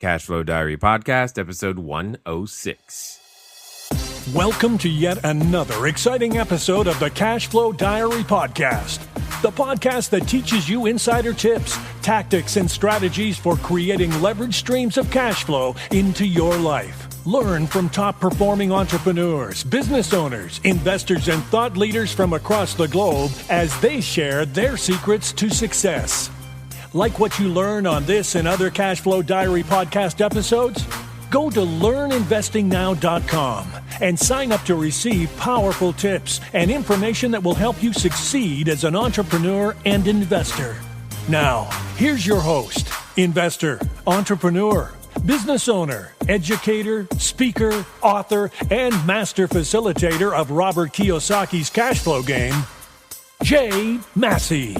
Cashflow Diary Podcast, episode 106. Welcome to yet another exciting episode of the Cashflow Diary Podcast, the podcast that teaches you insider tips, tactics, and strategies for creating leverage streams of cash flow into your life. Learn from top-performing entrepreneurs, business owners, investors, and thought leaders from across the globe as they share their secrets to success. Like what you learn on this and other Cashflow Diary podcast episodes? Go to learninvestingnow.com and sign up to receive powerful tips and information that will help you succeed as an entrepreneur and investor. Now, here's your host, investor, entrepreneur, business owner, educator, speaker, author, and master facilitator of Robert Kiyosaki's cash flow game, Jay Massey.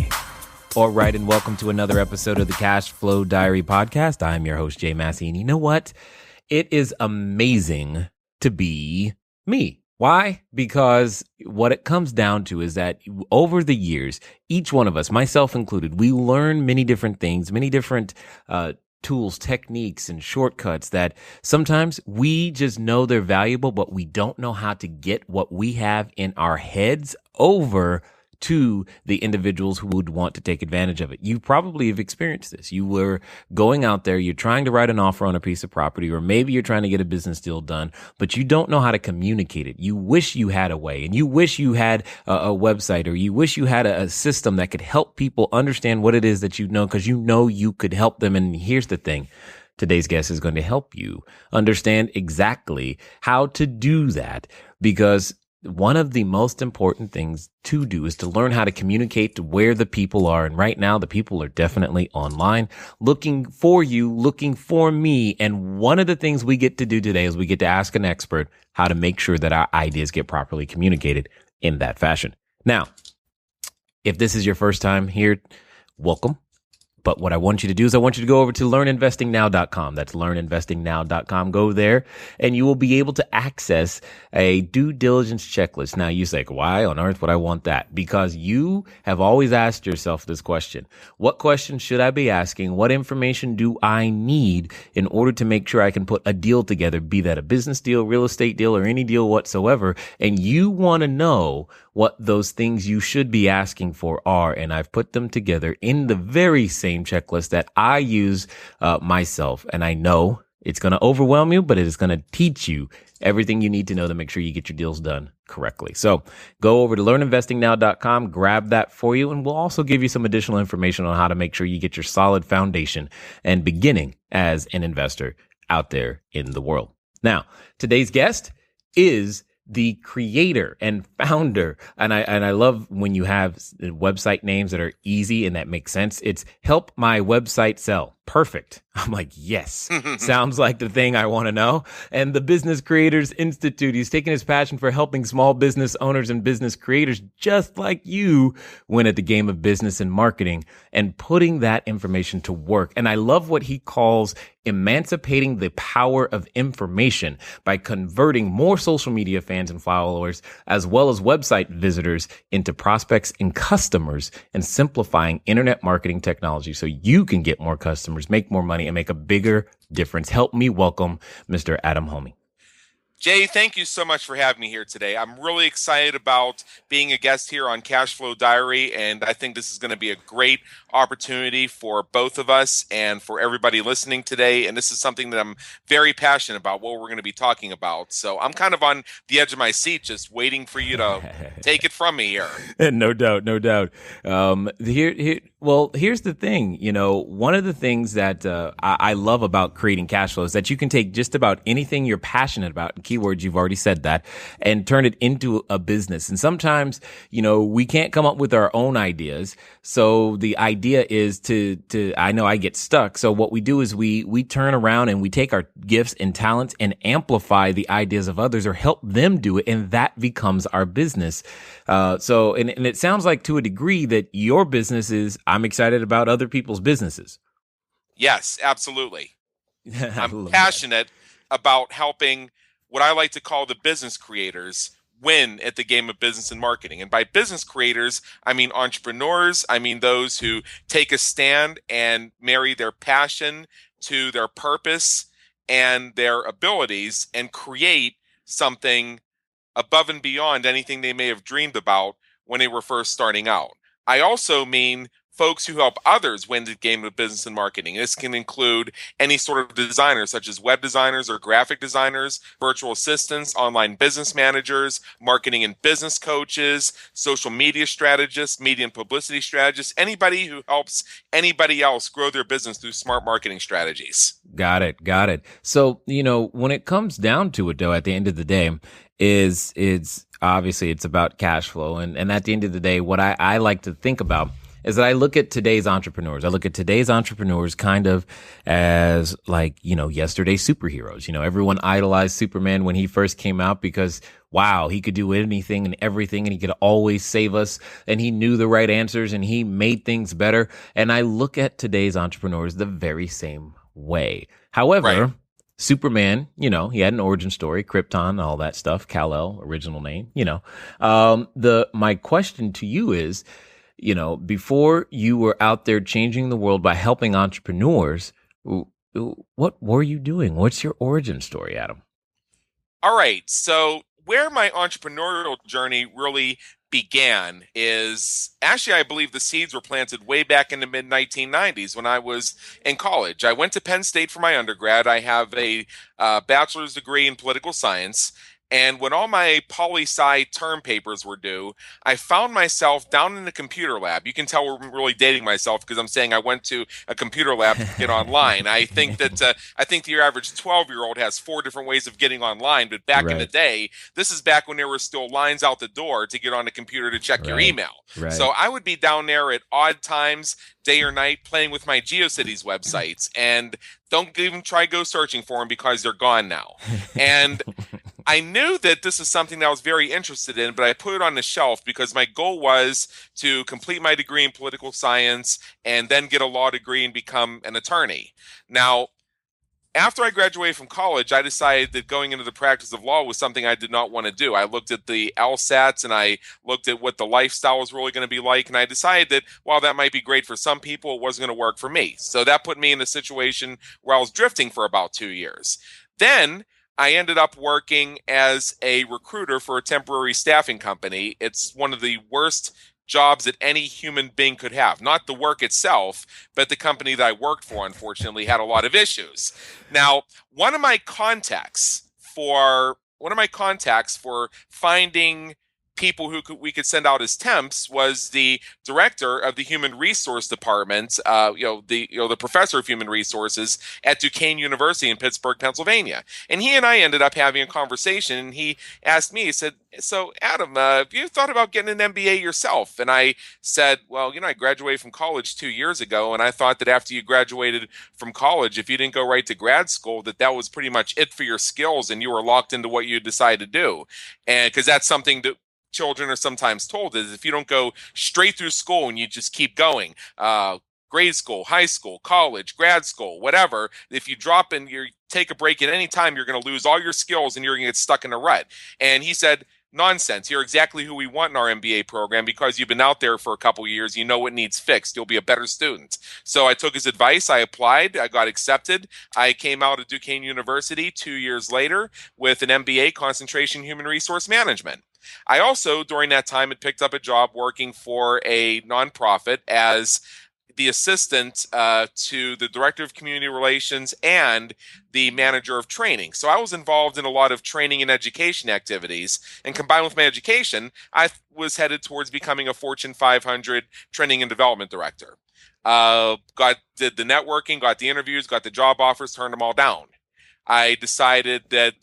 All right, and welcome to another episode of the Cashflow Diary Podcast. I'm your host, Jay Massey, and you know what? It is amazing to be me. Why? Because what it comes down to is that over the years, each one of us, myself included, we learn many different things, many different tools, techniques, and shortcuts that sometimes we just know they're valuable, but we don't know how to get what we have in our heads over to the individuals who would want to take advantage of it. You probably have experienced this. You were going out there, you're trying to write an offer on a piece of property, or maybe you're trying to get a business deal done, but you don't know how to communicate it. You wish you had a way, and you wish you had a website, or you wish you had a system that could help people understand what it is that you know, because you know you could help them. And here's the thing. Today's guest is going to help you understand exactly how to do that, because one of the most important things to do is to learn how to communicate to where the people are. And right now, the people are definitely online looking for you, looking for me. And one of the things we get to do today is we get to ask an expert how to make sure that our ideas get properly communicated in that fashion. Now, if this is your first time here, welcome. But what I want you to do is I want you to go over to learninvestingnow.com. That's learninvestingnow.com. Go there and you will be able to access a due diligence checklist. Now you say, why on earth would I want that? Because you have always asked yourself this question. What question should I be asking? What information do I need in order to make sure I can put a deal together, be that a business deal, real estate deal, or any deal whatsoever? And you want to know what those things you should be asking for are. And I've put them together in the very same checklist that I use myself. And I know it's going to overwhelm you, but it is going to teach you everything you need to know to make sure you get your deals done correctly. So go over to learninvestingnow.com, grab that for you, and we'll also give you some additional information on how to make sure you get your solid foundation and beginning as an investor out there in the world. Now, today's guest is the creator and founder. And I love when you have website names that are easy and that make sense. It's Help My Website Sell. Perfect. I'm like, yes, sounds like the thing I want to know. And the Business Creators Institute, he's taking his passion for helping small business owners and business creators just like you win at the game of business and marketing and putting that information to work. And I love what he calls emancipating the power of information by converting more social media fans and followers, as well as website visitors, into prospects and customers, and simplifying internet marketing technology so you can get more customers, make more money, and make a bigger difference. Help me welcome Mr. Adam Hommey. Jay, thank you so much for having me here today. I'm really excited about being a guest here on Cashflow Diary, and I think this is going to be a great opportunity for both of us and for everybody listening today. And this is something that I'm very passionate about, what we're going to be talking about. So I'm kind of on the edge of my seat, just waiting for you to take it from me here. No doubt, no doubt. Here's the thing. You know, one of the things that I love about creating cash flow is that you can take just about anything you're passionate about, keywords, you've already said that, and turn it into a business. And sometimes, you know, we can't come up with our own ideas. So the idea is I know I get stuck. So what we do is we turn around and we take our gifts and talents and amplify the ideas of others or help them do it. And that becomes our business. So it sounds like to a degree that your business is, I'm excited about other people's businesses. Yes, absolutely. I'm passionate about helping what I like to call the business creators win at the game of business and marketing. And by business creators, I mean entrepreneurs. I mean those who take a stand and marry their passion to their purpose and their abilities and create something above and beyond anything they may have dreamed about when they were first starting out. I also mean folks who help others win the game of business and marketing. This can include any sort of designers, such as web designers or graphic designers, virtual assistants, online business managers, marketing and business coaches, social media strategists, media and publicity strategists, anybody who helps anybody else grow their business through smart marketing strategies. Got it. So, when it comes down to it, though, at the end of the day, it's obviously it's about cash flow. And at the end of the day, what I like to think about is that I look at today's entrepreneurs. I look at today's entrepreneurs kind of as like, yesterday's superheroes. Everyone idolized Superman when he first came out because, wow, he could do anything and everything and he could always save us and he knew the right answers and he made things better. And I look at today's entrepreneurs the very same way. However, Right. Superman, he had an origin story, Krypton, all that stuff, Kal-El, original name, my question to you is, before you were out there changing the world by helping entrepreneurs, what were you doing? What's your origin story, Adam? All right. So where my entrepreneurial journey really began is actually, I believe the seeds were planted way back in the mid 1990s when I was in college. I went to Penn State for my undergrad. I have a bachelor's degree in political science. And when all my poli-sci term papers were due, I found myself down in the computer lab. You can tell we're really dating myself because I'm saying I went to a computer lab to get online. I think that your average 12-year-old has 4 different ways of getting online. But back in the day, this is back when there were still lines out the door to get on the computer to check your email. Right. So I would be down there at odd times, day or night, playing with my GeoCities websites. And don't even try go searching for them because they're gone now. And I knew that this is something that I was very interested in, but I put it on the shelf because my goal was to complete my degree in political science and then get a law degree and become an attorney. Now, after I graduated from college, I decided that going into the practice of law was something I did not want to do. I looked at the LSATs and I looked at what the lifestyle was really going to be like, and I decided that while that might be great for some people, it wasn't going to work for me. So that put me in a situation where I was drifting for about 2 years. Then I ended up working as a recruiter for a temporary staffing company. It's one of the worst jobs that any human being could have. Not the work itself, but the company that I worked for, unfortunately, had a lot of issues. Now, one of my contacts for finding people who we could send out as temps was the director of the human resource department, the professor of human resources at Duquesne University in Pittsburgh, Pennsylvania. And he and I ended up having a conversation, and he asked me, he said, "So Adam, have you thought about getting an MBA yourself?" And I said, "Well, I graduated from college 2 years ago, and I thought that after you graduated from college, if you didn't go right to grad school, that was pretty much it for your skills, and you were locked into what you decided to do." And because that's something that children are sometimes told, is if you don't go straight through school and you just keep going, grade school, high school, college, grad school, whatever, if you drop and you take a break at any time, you're going to lose all your skills and you're going to get stuck in a rut. And he said, "Nonsense. You're exactly who we want in our MBA program because you've been out there for a couple of years. You know what needs fixed. You'll be a better student." So I took his advice. I applied. I got accepted. I came out of Duquesne University 2 years later with an MBA concentration in human resource management. I also, during that time, had picked up a job working for a nonprofit as the assistant to the director of community relations and the manager of training. So I was involved in a lot of training and education activities. And combined with my education, I was headed towards becoming a Fortune 500 training and development director. Did the networking, got the interviews, got the job offers, turned them all down. I decided that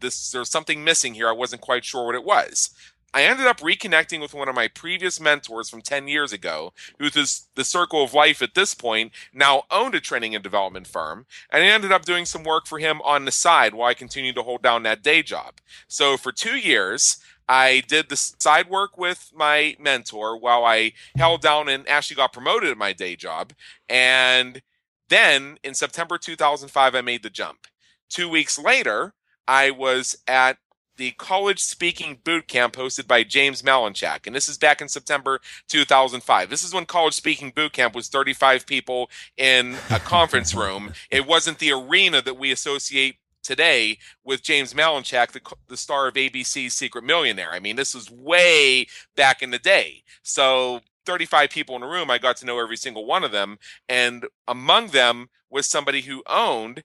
there's something missing here. I wasn't quite sure what it was. I ended up reconnecting with one of my previous mentors from 10 years ago, who's the circle of life at this point, now owned a training and development firm. And I ended up doing some work for him on the side while I continued to hold down that day job. So for 2 years, I did the side work with my mentor while I held down and actually got promoted at my day job. And then in September 2005, I made the jump. 2 weeks later, I was at the college speaking boot camp hosted by James Malinchak. And this is back in September 2005. This is when college speaking boot camp was 35 people in a conference room. It wasn't the arena that we associate today with James Malinchak, the star of ABC's Secret Millionaire. I mean, this was way back in the day. So 35 people in a room, I got to know every single one of them. And among them was somebody who owned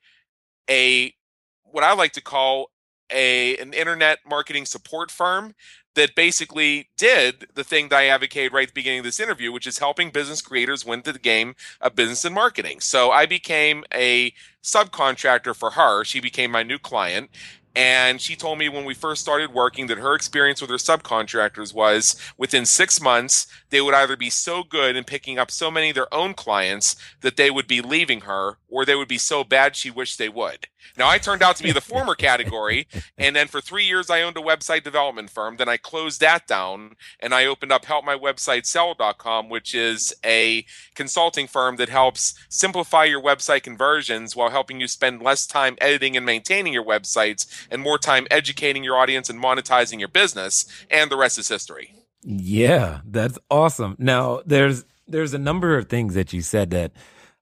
what I like to call an internet marketing support firm that basically did the thing that I advocated right at the beginning of this interview, which is helping business creators win the game of business and marketing. So I became a subcontractor for her. She became my new client. And she told me when we first started working that her experience with her subcontractors was within 6 months, they would either be so good in picking up so many of their own clients that they would be leaving her, or they would be so bad she wished they would. Now, I turned out to be the former category. And then for 3 years, I owned a website development firm. Then I closed that down and I opened up helpmywebsitesell.com, which is a consulting firm that helps simplify your website conversions while helping you spend less time editing and maintaining your websites and more time educating your audience and monetizing your business. And the rest is history. Yeah, that's awesome. Now, there's a number of things that you said that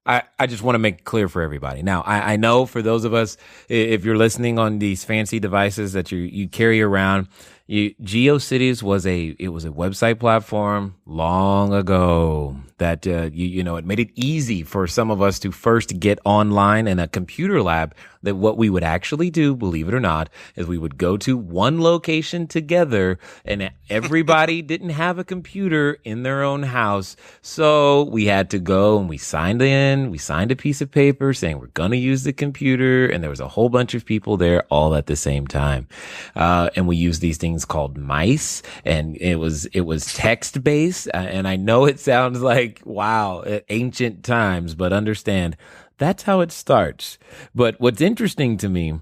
I just want to make clear for everybody. Now, I know for those of us, if you're listening on these fancy devices that you carry around, GeoCities was a website platform long ago that it made it easy for some of us to first get online in a computer lab. That what we would actually do, believe it or not, is we would go to one location together, and everybody didn't have a computer in their own house. So we had to go and we signed a piece of paper saying we're going to use the computer. And there was a whole bunch of people there all at the same time. And we used these things called mice, and it was text based. And I know it sounds like, wow, ancient times, but understand that's how it starts. But what's interesting to me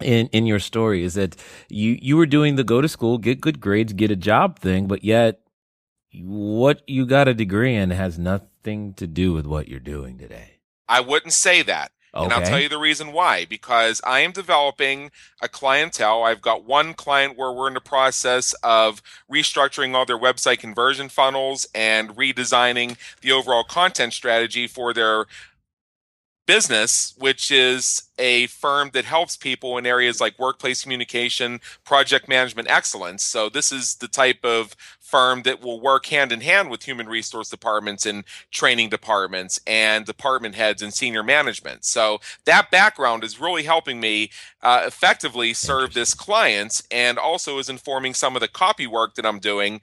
in your story is that you were doing the go to school, get good grades, get a job thing, but yet what you got a degree in has nothing to do with what you're doing today. I wouldn't say that. Okay. And I'll tell you the reason why. Because I am developing a clientele. I've got one client where we're in the process of restructuring all their website conversion funnels and redesigning the overall content strategy for their business, which is a firm that helps people in areas like workplace communication, project management excellence. So this is the type of firm that will work hand in hand with human resource departments and training departments and department heads and senior management. So that background is really helping me effectively serve this client, and also is informing some of the copy work that I'm doing,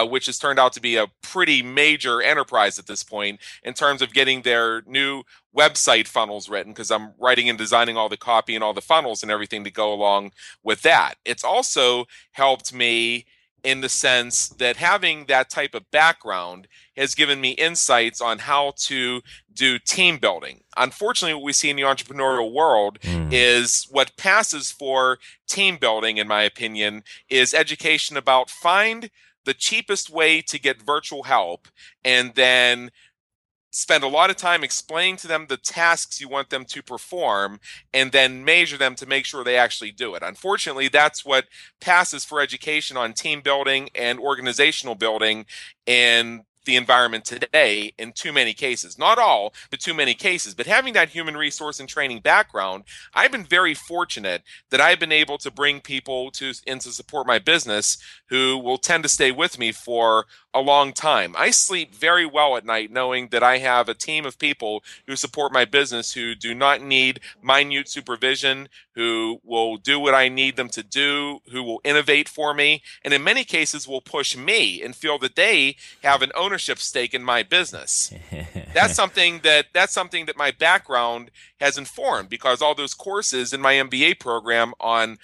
which has turned out to be a pretty major enterprise at this point in terms of getting their new website funnels written, because I'm writing and designing all the copy and all the funnels and everything to go along with that. It's also helped me in the sense that having that type of background has given me insights on how to do team building. Unfortunately, what we see in the entrepreneurial world is what passes for team building, in my opinion, is education about find the cheapest way to get virtual help and then spend a lot of time explaining to them the tasks you want them to perform and then measure them to make sure they actually do it. Unfortunately, that's what passes for education on team building and organizational building in the environment today in too many cases. Not all, but too many cases. But having that human resource and training background, I've been very fortunate that I've been able to bring people in to support my business who will tend to stay with me for a long time. I sleep very well at night knowing that I have a team of people who support my business who do not need minute supervision, who will do what I need them to do, who will innovate for me, and in many cases will push me and feel that they have an ownership stake in my business. That's something that my background has informed, because all those courses in my MBA program on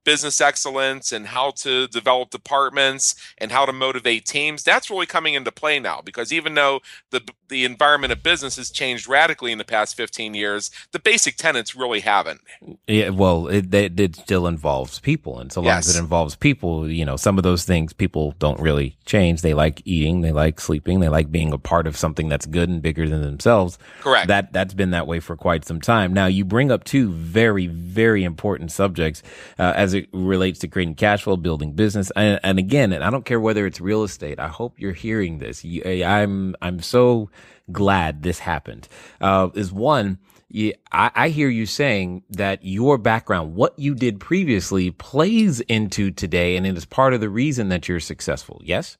business excellence and how to develop departments and how to motivate teams teams, that's really coming into play now, because even though the environment of business has changed radically in the past 15 years, the basic tenets really haven't. Yeah, well, it still involves people, and so long as it involves people, some of those things people don't really change. They like eating, they like sleeping, they like being a part of something that's good and bigger than themselves. Correct. That's been that way for quite some time. Now, you bring up two very, very important subjects as it relates to creating cash flow, building business, and again, and I don't care whether it's real estate. I hope you're hearing this. I'm so glad this happened. Is one. Yeah, I hear you saying that your background, what you did previously, plays into today, and it is part of the reason that you're successful. Yes?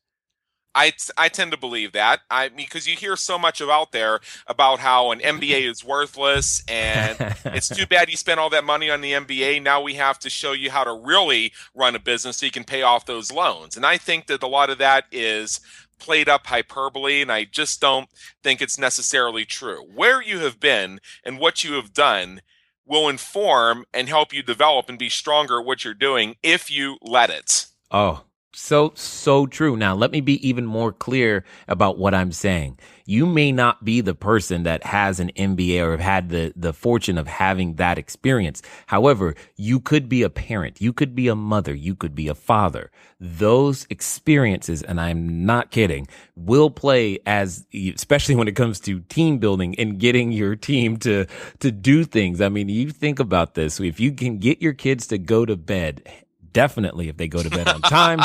I tend to believe that. Because you hear so much out there about how an MBA is worthless, and it's too bad you spent all that money on the MBA. Now we have to show you how to really run a business so you can pay off those loans. And I think that a lot of that is played up hyperbole, and I just don't think it's necessarily true. Where you have been and what you have done will inform and help you develop and be stronger at what you're doing if you let it. Oh, so true. Now, let me be even more clear about what I'm saying. You may not be the person that has an MBA or have had the fortune of having that experience. However, you could be a parent, you could be a mother, you could be a father. Those experiences, and I'm not kidding, will play especially when it comes to team building and getting your team to do things. I mean, you think about this. If you can get your kids to go to bed, definitely if they go to bed on time,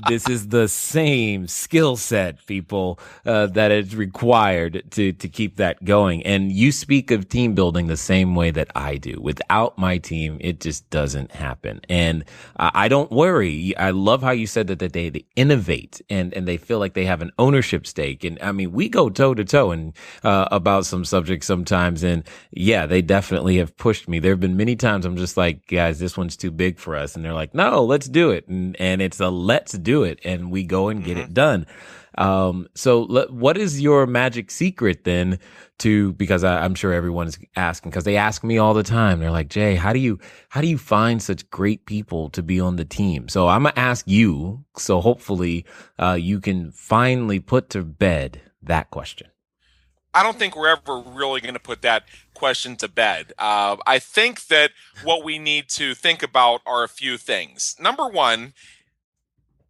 this is the same skill set, people, that is required to keep that going. And you speak of team building the same way that I do. Without my team, it just doesn't happen. And I don't worry. I love how you said that they innovate and they feel like they have an ownership stake. And I mean, we go toe to toe and about some subjects sometimes. And yeah, they definitely have pushed me. There have been many times I'm just like, guys, this one's too big for us. And they're like, no, let's do it. And it's a let's do it. And we go and get it done. So what is your magic secret then because I'm sure everyone's asking, because they ask me all the time. They're like, Jay, how do you find such great people to be on the team? So I'm going to ask you. So hopefully, you can finally put to bed that question. I don't think we're ever really going to put that question to bed. I think that what we need to think about are a few things. Number one,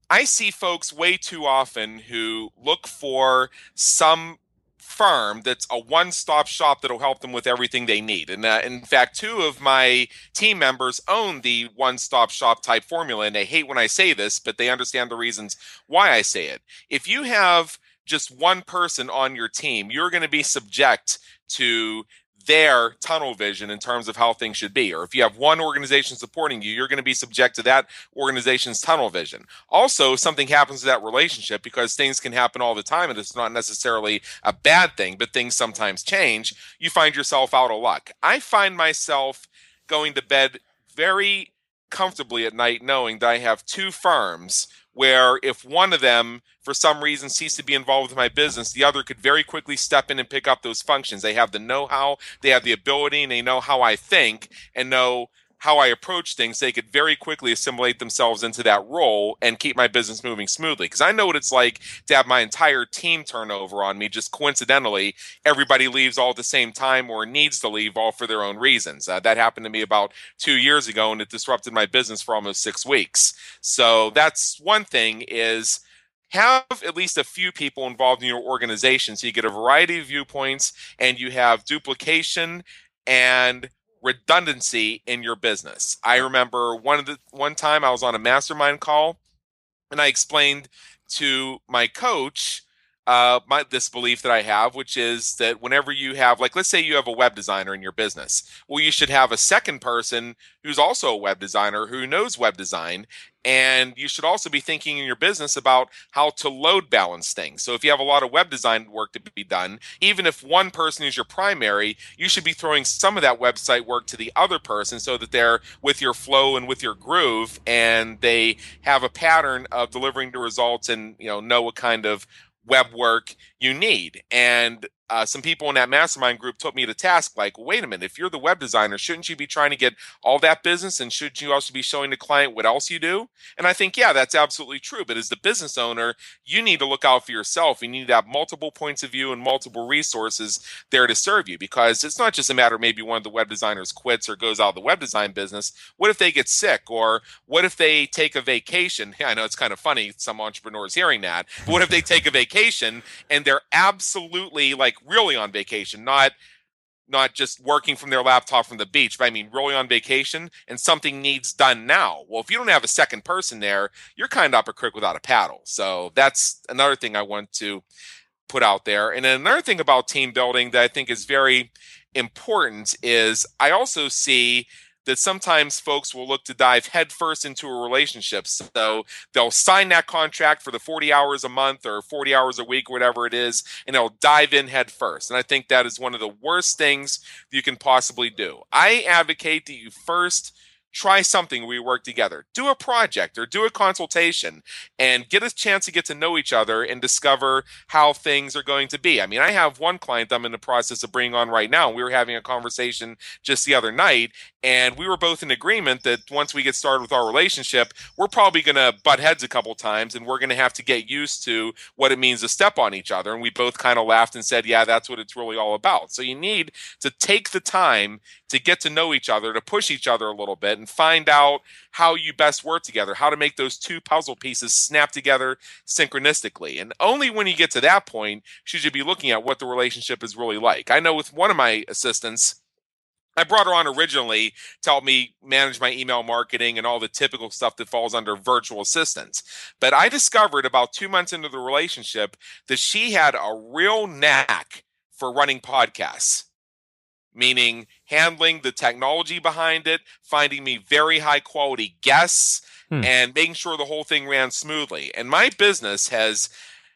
I see folks way too often who look for some firm that's a one-stop shop that'll help them with everything they need. And in fact, two of my team members own the one-stop shop type formula, and they hate when I say this, but they understand the reasons why I say it. If you have just one person on your team, you're going to be subject to their tunnel vision in terms of how things should be. Or if you have one organization supporting you, you're going to be subject to that organization's tunnel vision. Also, something happens to that relationship, because things can happen all the time and it's not necessarily a bad thing, but things sometimes change. You find yourself out of luck. I find myself going to bed very comfortably at night knowing that I have two firms where if one of them for some reason ceased to be involved with my business, the other could very quickly step in and pick up those functions. They have the know-how, they have the ability, and they know how I think and know how I approach things. They could very quickly assimilate themselves into that role and keep my business moving smoothly. Because I know what it's like to have my entire team turn over on me. Just coincidentally, everybody leaves all at the same time or needs to leave all for their own reasons. That happened to me about 2 years ago, and it disrupted my business for almost 6 weeks. So that's one thing, is have at least a few people involved in your organization so you get a variety of viewpoints and you have duplication and redundancy in your business. I remember one time I was on a mastermind call and I explained to my coach this belief that I have, which is that whenever you have, like, let's say you have a web designer in your business, well, you should have a second person who's also a web designer who knows web design. And you should also be thinking in your business about how to load balance things. So if you have a lot of web design work to be done, even if one person is your primary, you should be throwing some of that website work to the other person so that they're with your flow and with your groove, and they have a pattern of delivering the results and know what kind of web work you need. And some people in that mastermind group took me to task like, well, wait a minute, if you're the web designer, shouldn't you be trying to get all that business? And should you also be showing the client what else you do? And I think, yeah, that's absolutely true. But as the business owner, you need to look out for yourself. You need to have multiple points of view and multiple resources there to serve you, because it's not just a matter of maybe one of the web designers quits or goes out of the web design business. What if they get sick? Or what if they take a vacation? Yeah, I know it's kind of funny, some entrepreneurs hearing that. But what if they take a vacation and they're absolutely like really on vacation, not just working from their laptop from the beach, but I mean really on vacation, and something needs done now? Well, if you don't have a second person there, you're kind of up a creek without a paddle. So that's another thing I want to put out there. And then another thing about team building that I think is very important is I also see that sometimes folks will look to dive headfirst into a relationship. So they'll sign that contract for the 40 hours a month or 40 hours a week, whatever it is, and they'll dive in headfirst. And I think that is one of the worst things you can possibly do. I advocate that you first try something where we work together. Do a project or do a consultation and get a chance to get to know each other and discover how things are going to be. I mean, I have one client I'm in the process of bringing on right now. We were having a conversation just the other night, and we were both in agreement that once we get started with our relationship, we're probably going to butt heads a couple times, and we're going to have to get used to what it means to step on each other. And we both kind of laughed and said, yeah, that's what it's really all about. So you need to take the time to get to know each other, to push each other a little bit and find out how you best work together, how to make those two puzzle pieces snap together synchronistically. And only when you get to that point should you be looking at what the relationship is really like. I know with one of my assistants, I brought her on originally to help me manage my email marketing and all the typical stuff that falls under virtual assistants. But I discovered about 2 months into the relationship that she had a real knack for running podcasts, meaning handling the technology behind it, finding me very high quality guests, and making sure the whole thing ran smoothly. And my business has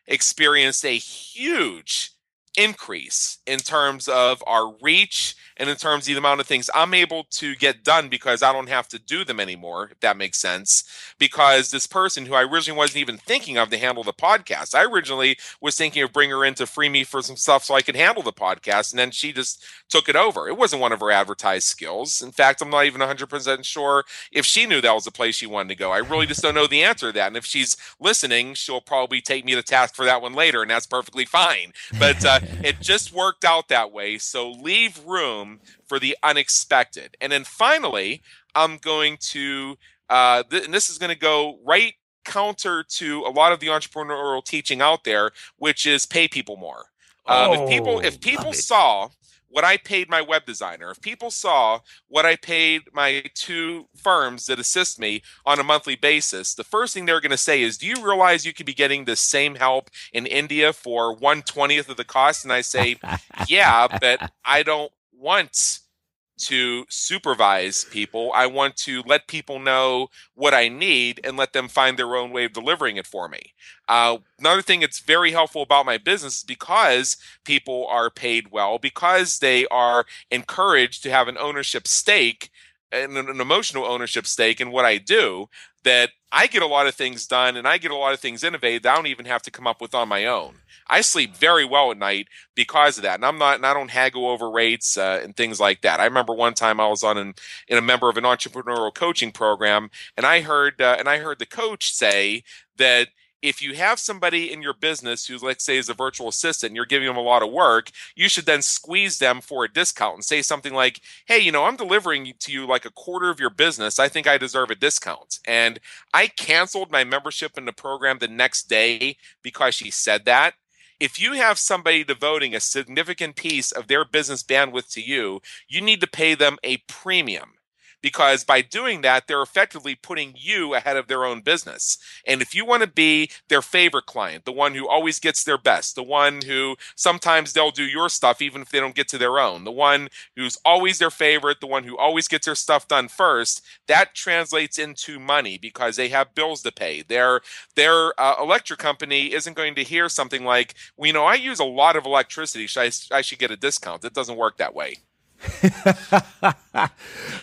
experienced a huge increase in terms of our reach and in terms of the amount of things I'm able to get done because I don't have to do them anymore, if that makes sense. Because this person who I originally wasn't even thinking of to handle the podcast, I originally was thinking of bringing her in to free me for some stuff so I could handle the podcast, and then she just took it over. It wasn't one of her advertised skills. In fact, I'm not even 100% sure if she knew that was the place she wanted to go. I really just don't know the answer to that. And if she's listening, she'll probably take me to task for that one later, and that's perfectly fine. But it just worked out that way. So leave room for the unexpected. And then finally, I'm going to, and this is going to go right counter to a lot of the entrepreneurial teaching out there, which is pay people more. If people saw what I paid my web designer, if people saw what I paid my two firms that assist me on a monthly basis, the first thing they're going to say is, do you realize you could be getting the same help in India for 1/20th of the cost? And I say, yeah, but I don't want to supervise people. I want to let people know what I need and let them find their own way of delivering it for me. Another thing that's very helpful about my business is because people are paid well, because they are encouraged to have an ownership stake, an emotional ownership stake in what I do, that I get a lot of things done and I get a lot of things innovated that I don't even have to come up with on my own. I sleep very well at night because of that, and I don't haggle over rates and things like that. I remember one time I was in a member of an entrepreneurial coaching program, and I heard the coach say that if you have somebody in your business who, let's say, is a virtual assistant and you're giving them a lot of work, you should then squeeze them for a discount and say something like, hey, I'm delivering to you like a quarter of your business. I think I deserve a discount. And I canceled my membership in the program the next day because she said that. If you have somebody devoting a significant piece of their business bandwidth to you, you need to pay them a premium. Because by doing that, they're effectively putting you ahead of their own business. And if you want to be their favorite client, the one who always gets their best, the one who sometimes they'll do your stuff even if they don't get to their own, the one who's always their favorite, the one who always gets their stuff done first, that translates into money because they have bills to pay. Their electric company isn't going to hear something like, well, I use a lot of electricity. I should get a discount. It doesn't work that way.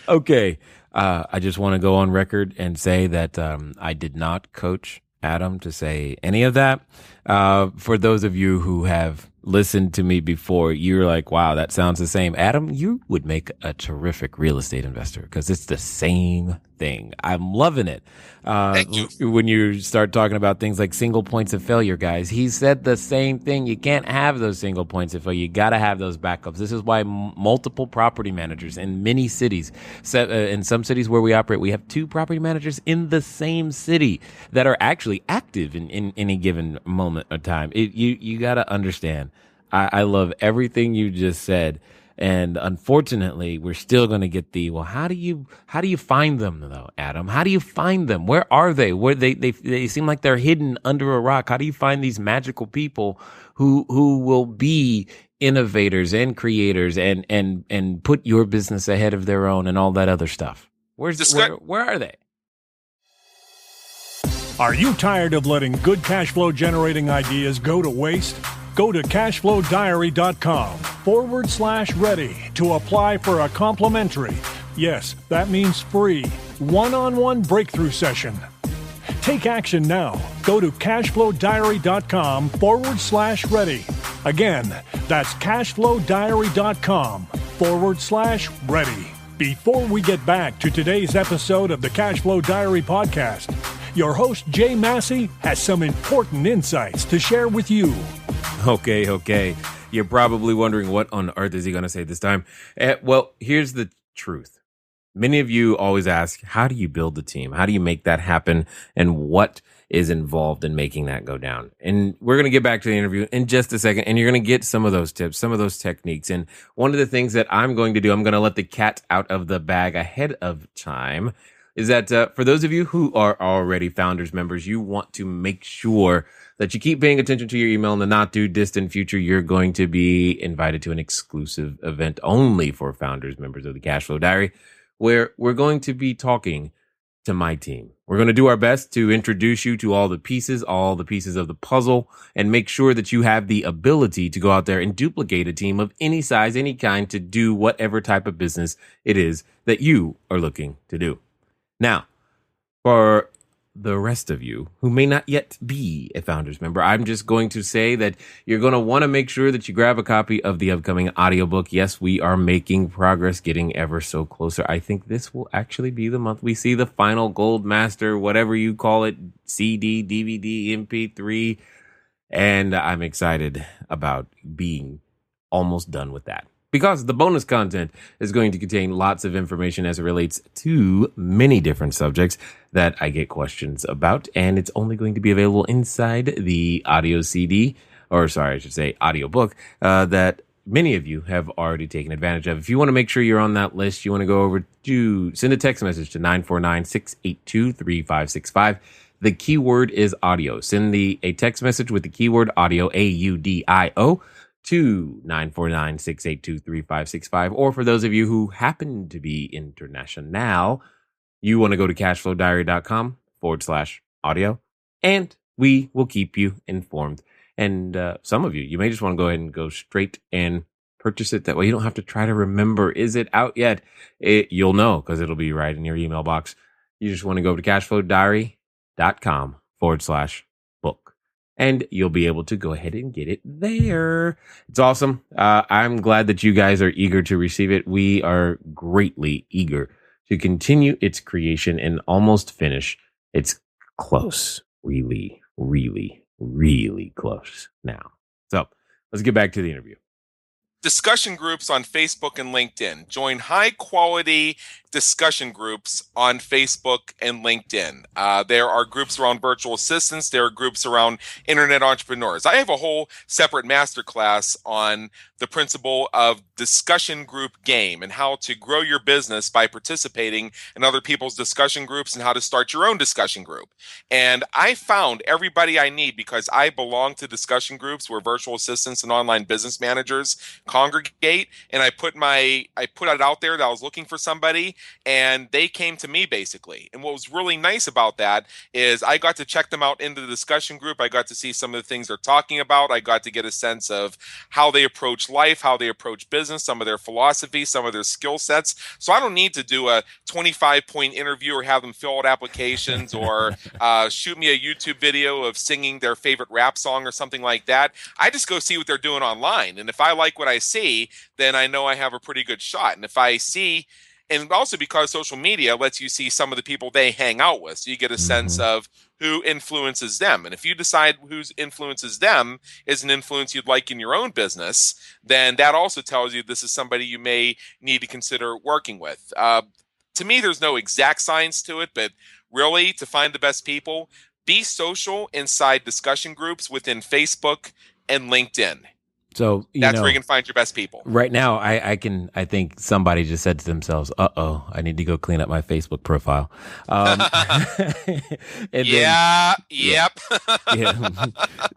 Okay. I just want to go on record and say that I did not coach Adam to say any of that. For those of you who have listened to me before, you're like, wow, that sounds the same. Adam, you would make a terrific real estate investor because it's the same thing. I'm loving it. Thank you. When you start talking about things like single points of failure, guys, he said the same thing. You can't have those single points of failure. You got to have those backups. This is why multiple property managers in many cities, in some cities where we operate, we have 2 property managers in the same city that are actually active in any given moment of time. You got to understand. I love everything you just said. And unfortunately, we're still going to get well, how do you find them though, Adam? How do you find them? Where are they? Where they seem like they're hidden under a rock. How do you find these magical people who will be innovators and creators and put your business ahead of their own and all that other stuff? Where are they? Are you tired of letting good cash flow generating ideas go to waste? Go to cashflowdiary.com/ready to apply for a complimentary, yes, that means free, one-on-one breakthrough session. Take action now. Go to cashflowdiary.com/ready. Again, that's cashflowdiary.com/ready. Before we get back to today's episode of the Cashflow Diary podcast, your host, Jay Massey, has some important insights to share with you. Okay. You're probably wondering what on earth is he going to say this time? Well, here's the truth. Many of you always ask, how do you build a team? How do you make that happen? And what is involved in making that go down? And we're going to get back to the interview in just a second, and you're going to get some of those tips, some of those techniques. And one of the things that I'm going to do, I'm going to let the cat out of the bag ahead of time, is that for those of you who are already Founders members, you want to make sure that you keep paying attention to your email. In the not too distant future, you're going to be invited to an exclusive event only for Founders members of the Cashflow Diary, where we're going to be talking to my team. We're going to do our best to introduce you to all the pieces of the puzzle, and make sure that you have the ability to go out there and duplicate a team of any size, any kind, to do whatever type of business it is that you are looking to do. Now, for the rest of you who may not yet be a Founders member, I'm just going to say that you're going to want to make sure that you grab a copy of the upcoming audiobook. Yes, we are making progress, getting ever so closer. I think this will actually be the month we see the final gold master, whatever you call it, CD, DVD, MP3. And I'm excited about being almost done with that, because the bonus content is going to contain lots of information as it relates to many different subjects that I get questions about. And it's only going to be available inside the audio CD, or sorry, I should say audiobook, that many of you have already taken advantage of. If you want to make sure you're on that list, you want to go over to send a text message to 949-682-3565. The keyword is audio. Send a text message with the keyword audio, AUDIO, to 949-682-3565. Or for those of you who happen to be international, you want to go to cashflowdiary.com/audio, and we will keep you informed. And some of you may just want to go ahead and go straight and purchase it. That way you don't have to try to remember, is it out yet? You'll know because it'll be right in your email box. You just want to go to cashflowdiary.com/book. And you'll be able to go ahead and get it there. It's awesome. I'm glad that you guys are eager to receive it. We are greatly eager to continue its creation and almost finish. It's close. Really, really, really close now. So let's get back to the interview. Discussion groups on Facebook and LinkedIn. Join high quality discussion groups on Facebook and LinkedIn. There are groups around virtual assistants. There are groups around internet entrepreneurs. I have a whole separate masterclass on the principle of discussion group game and how to grow your business by participating in other people's discussion groups and how to start your own discussion group. And I found everybody I need because I belong to discussion groups where virtual assistants and online business managers congregate. And I put it out there that I was looking for somebody, and they came to me basically. And what was really nice about that is I got to check them out in the discussion group. I got to see some of the things they're talking about. I got to get a sense of how they approach life, how they approach business, some of their philosophy, some of their skill sets. So I don't need to do a 25-point interview or have them fill out applications or shoot me a YouTube video of singing their favorite rap song or something like that. I just go see what they're doing online. And if I like what I see, then I know I have a pretty good shot. And if I see, and also because social media lets you see some of the people they hang out with, so you get a sense of who influences them. And if you decide who influences them is an influence you'd like in your own business, then that also tells you this is somebody you may need to consider working with. To me, there's no exact science to it, but really, to find the best people, be social inside discussion groups within Facebook and LinkedIn. So that's where you can find your best people. Right now, I think somebody just said to themselves, "Uh-oh, I need to go clean up my Facebook profile." Yep.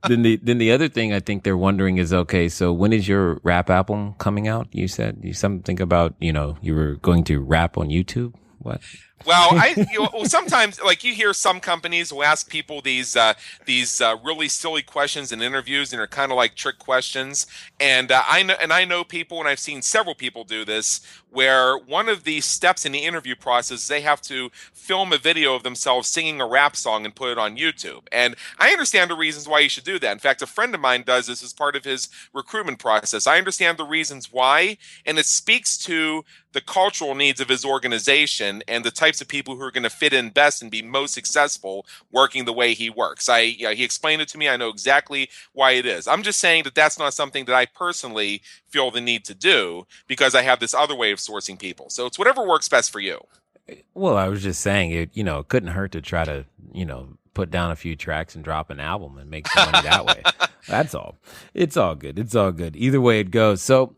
Then the other thing I think they're wondering is, okay, so when is your rap album coming out? You said something about, you were going to rap on YouTube. What? Well, sometimes, like, you hear some companies will ask people these really silly questions in interviews, and they're kind of like trick questions. And I know people, and I've seen several people do this, where one of the steps in the interview process is they have to film a video of themselves singing a rap song and put it on YouTube. And I understand the reasons why you should do that. In fact, a friend of mine does this as part of his recruitment process. I understand the reasons why, and it speaks to the cultural needs of his organization and the types of people who are going to fit in best and be most successful working the way he works. He explained it to me. I know exactly why it is. I'm just saying that that's not something that I personally feel the need to do because I have this other way of sourcing people. So it's whatever works best for you. Well, I was just saying it couldn't hurt to try to, put down a few tracks and drop an album and make some money that way. That's all. It's all good. It's all good. Either way it goes. So,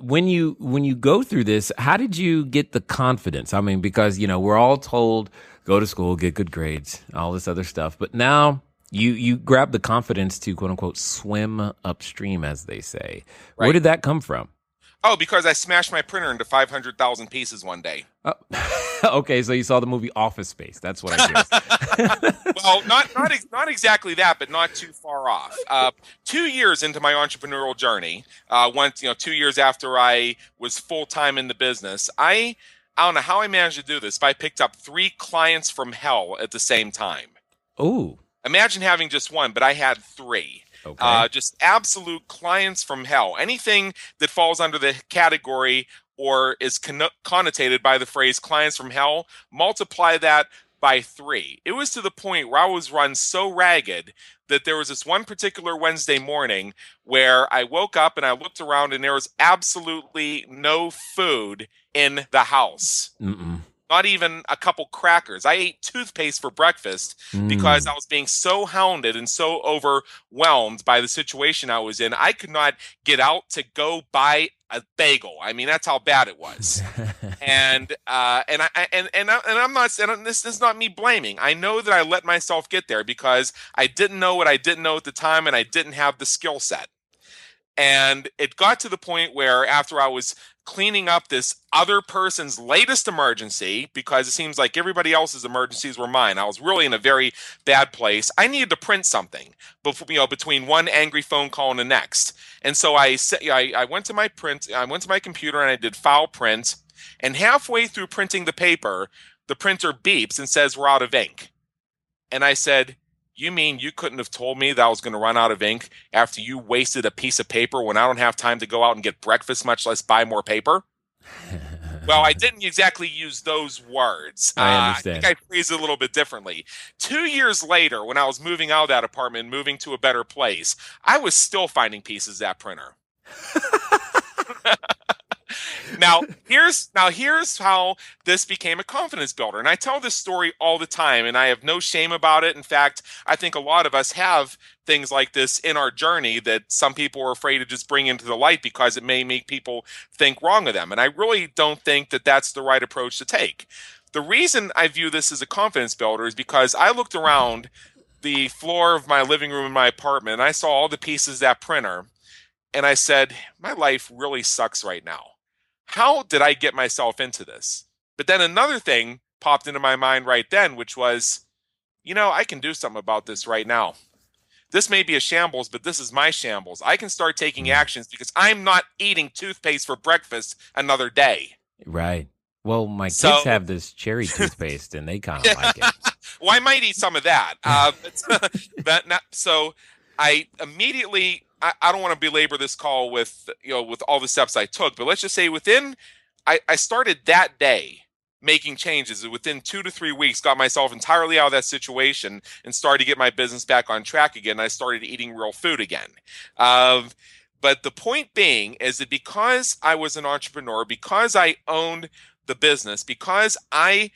when you go through this, how did you get the confidence? I mean, because, we're all told, go to school, get good grades, all this other stuff. But now you grab the confidence to, quote unquote, swim upstream, as they say. Right. Where did that come from? Oh, because I smashed my printer into 500,000 pieces one day. Oh. Okay, so you saw the movie Office Space. That's what I guess. Well, not exactly that, but not too far off. 2 years into my entrepreneurial journey, 2 years after I was full-time in the business, I don't know how I managed to do this, but I picked up 3 clients from hell at the same time. Ooh. Imagine having just one, but I had 3. Okay. Just absolute clients from hell. Anything that falls under the category or is connotated by the phrase clients from hell, multiply that by 3. It was to the point where I was run so ragged that there was this one particular Wednesday morning where I woke up and I looked around and there was absolutely no food in the house. Mm-mm. Not even a couple crackers. I ate toothpaste for breakfast because I was being so hounded and so overwhelmed by the situation I was in. I could not get out to go buy a bagel. I mean, that's how bad it was. and I'm not. And this is not me blaming. I know that I let myself get there because I didn't know what I didn't know at the time, and I didn't have the skill set. And it got to the point where after I was cleaning up this other person's latest emergency, because it seems like everybody else's emergencies were mine, I was really in a very bad place. I needed to print something between one angry phone call and the next. And so I went to my computer and I did file print. And halfway through printing the paper, the printer beeps and says, "We're out of ink." And I said, "You mean you couldn't have told me that I was going to run out of ink after you wasted a piece of paper when I don't have time to go out and get breakfast, much less buy more paper?" Well, I didn't exactly use those words. I understand. I think I phrased it a little bit differently. 2 years later, when I was moving out of that apartment, moving to a better place, I was still finding pieces of that printer. Now here's how this became a confidence builder. And I tell this story all the time, and I have no shame about it. In fact, I think a lot of us have things like this in our journey that some people are afraid to just bring into the light because it may make people think wrong of them. And I really don't think that that's the right approach to take. The reason I view this as a confidence builder is because I looked around the floor of my living room in my apartment, and I saw all the pieces of that printer, and I said, my life really sucks right now. How did I get myself into this? But then another thing popped into my mind right then, which was, I can do something about this right now. this may be a shambles, but this is my shambles. I can start taking actions because I'm not eating toothpaste for breakfast another day. Right. Well, my kids have this cherry toothpaste, and they kind of like it. Well, I might eat some of that. So I immediately, I don't want to belabor this call with all the steps I took, but let's just say I started that day making changes. Within 2 to 3 weeks, got myself entirely out of that situation and started to get my business back on track again. I started eating real food again. But the point being is that because I was an entrepreneur, because I owned the business, because I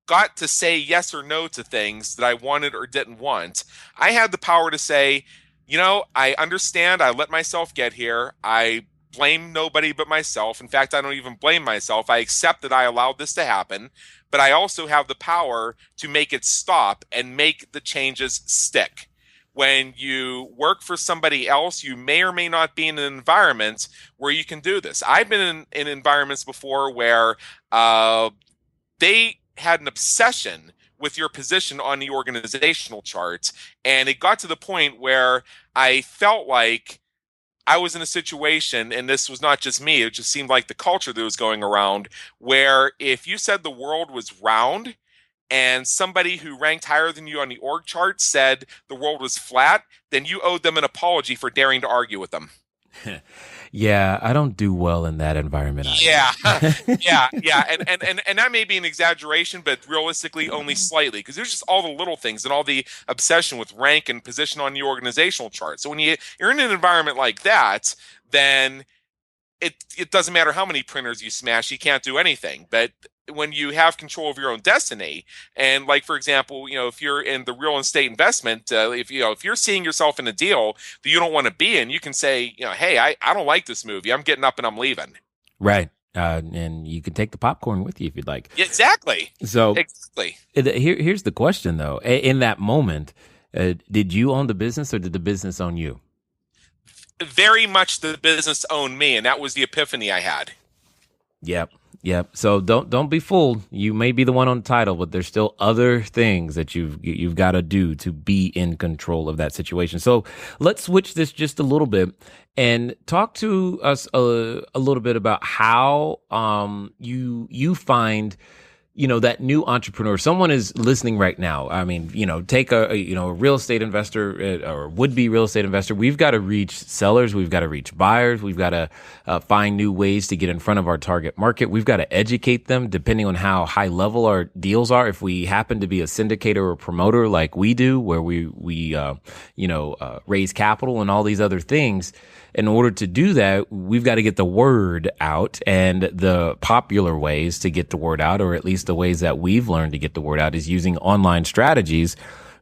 got to say yes or no to things that I wanted or didn't want, I had the power to say, I understand I let myself get here. I blame nobody but myself. In fact, I don't even blame myself. I accept that I allowed this to happen, but I also have the power to make it stop and make the changes stick. When you work for somebody else, you may or may not be in an environment where you can do this. I've been in environments before where they had an obsession with your position on the organizational chart, and it got to the point where I felt like I was in a situation, and this was not just me, it just seemed like the culture that was going around, where if you said the world was round and somebody who ranked higher than you on the org chart said the world was flat, then you owed them an apology for daring to argue with them. Yeah, I don't do well in that environment either. Yeah. And that may be an exaggeration, but realistically only slightly, because there's just all the little things and all the obsession with rank and position on the organizational chart. So when you're in an environment like that, then it doesn't matter how many printers you smash, you can't do anything. But when you have control of your own destiny, and like, for example, if you're in the real estate investment, if you're seeing yourself in a deal that you don't want to be in, you can say, hey, I don't like this movie. I'm getting up and I'm leaving. Right. And you can take the popcorn with you if you'd like. Exactly. So exactly. Here's the question, though. In that moment, did you own the business or did the business own you? Very much the business owned me, and that was the epiphany I had. Yep. So don't be fooled. You may be the one on the title, but there's still other things that you've got to do to be in control of that situation. So let's switch this just a little bit and talk to us a little bit about how you find that new entrepreneur. Someone is listening right now. I mean, take a real estate investor or would-be real estate investor. We've got to reach sellers. We've got to reach buyers. We've got to find new ways to get in front of our target market. We've got to educate them depending on how high level our deals are. If we happen to be a syndicator or a promoter like we do, where we raise capital and all these other things, in order to do that, we've got to get the word out, and the popular ways to get the word out, or at least the ways that we've learned to get the word out, is using online strategies.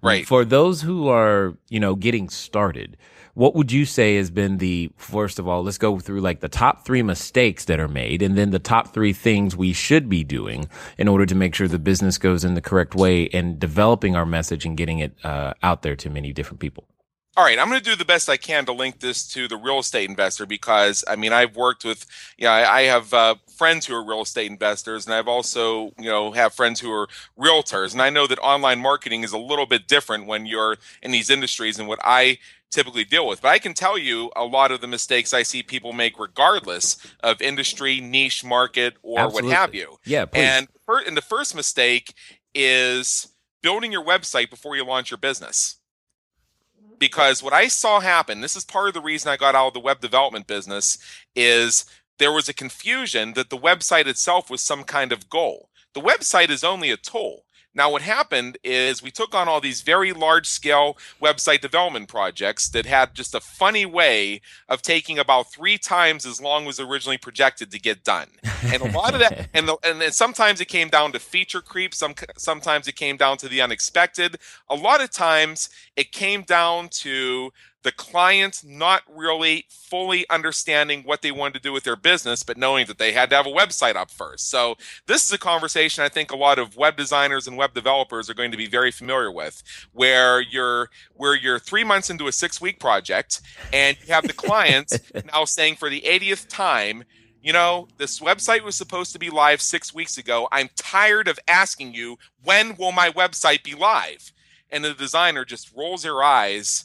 Right. For those who are, getting started, what would you say has been first of all, let's go through like the top 3 mistakes that are made, and then the top 3 things we should be doing in order to make sure the business goes in the correct way and developing our message and getting it out there to many different people. All right, I'm going to do the best I can to link this to the real estate investor, because I've worked with, I have friends who are real estate investors, and I've also, have friends who are realtors. And I know that online marketing is a little bit different when you're in these industries than what I typically deal with. But I can tell you a lot of the mistakes I see people make regardless of industry, niche, market, or Absolutely. What have you. Yeah, please. And the first mistake is building your website before you launch your business. Because what I saw happen, this is part of the reason I got out of the web development business, is there was a confusion that the website itself was some kind of goal. The website is only a tool. Now, what happened is we took on all these very large-scale website development projects that had just a funny way of taking about 3 times as long as originally projected to get done. And a lot of that, and sometimes it came down to feature creep. Sometimes it came down to the unexpected. A lot of times it came down to the client not really fully understanding what they wanted to do with their business, but knowing that they had to have a website up first. So this is a conversation I think a lot of web designers and web developers are going to be very familiar with, where you're 3 months into a 6-week project, and you have the client now saying for the 80th time, this website was supposed to be live 6 weeks ago. I'm tired of asking you, when will my website be live? And the designer just rolls their eyes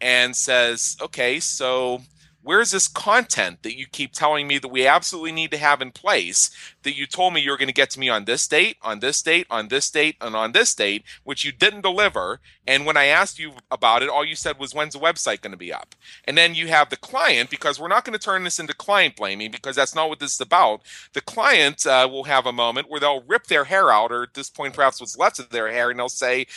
and says, okay, so where's this content that you keep telling me that we absolutely need to have in place, that you told me you were going to get to me on this date, on this date, on this date, and on this date, which you didn't deliver. And when I asked you about it, all you said was, when's the website going to be up? And then you have the client, because we're not going to turn this into client blaming, because that's not what this is about. The client will have a moment where they'll rip their hair out, or at this point, perhaps what's left of their hair, and they'll say,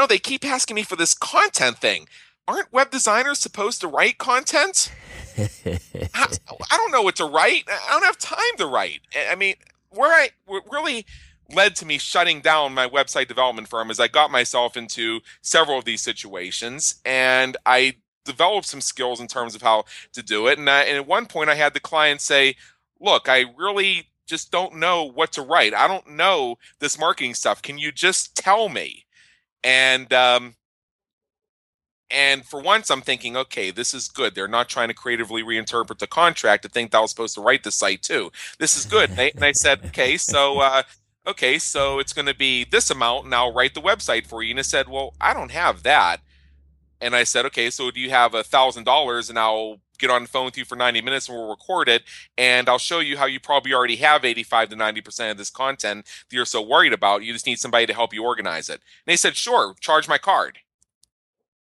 they keep asking me for this content thing. Aren't web designers supposed to write content? I don't know what to write. I don't have time to write. I mean, what really led to me shutting down my website development firm is I got myself into several of these situations, and I developed some skills in terms of how to do it. And at one point, I had the client say, look, I really just don't know what to write. I don't know this marketing stuff. Can you just tell me? And for once, I'm thinking, okay, this is good. They're not trying to creatively reinterpret the contract to think that I was supposed to write the site too. This is good. And I said, okay, so it's going to be this amount, and I'll write the website for you. And it said, well, I don't have that. And I said, okay, so do you have $1,000? And I'll get on the phone with you for 90 minutes and we'll record it. And I'll show you how you probably already have 85 to 90% of this content that you're so worried about. You just need somebody to help you organize it. And they said, sure, charge my card.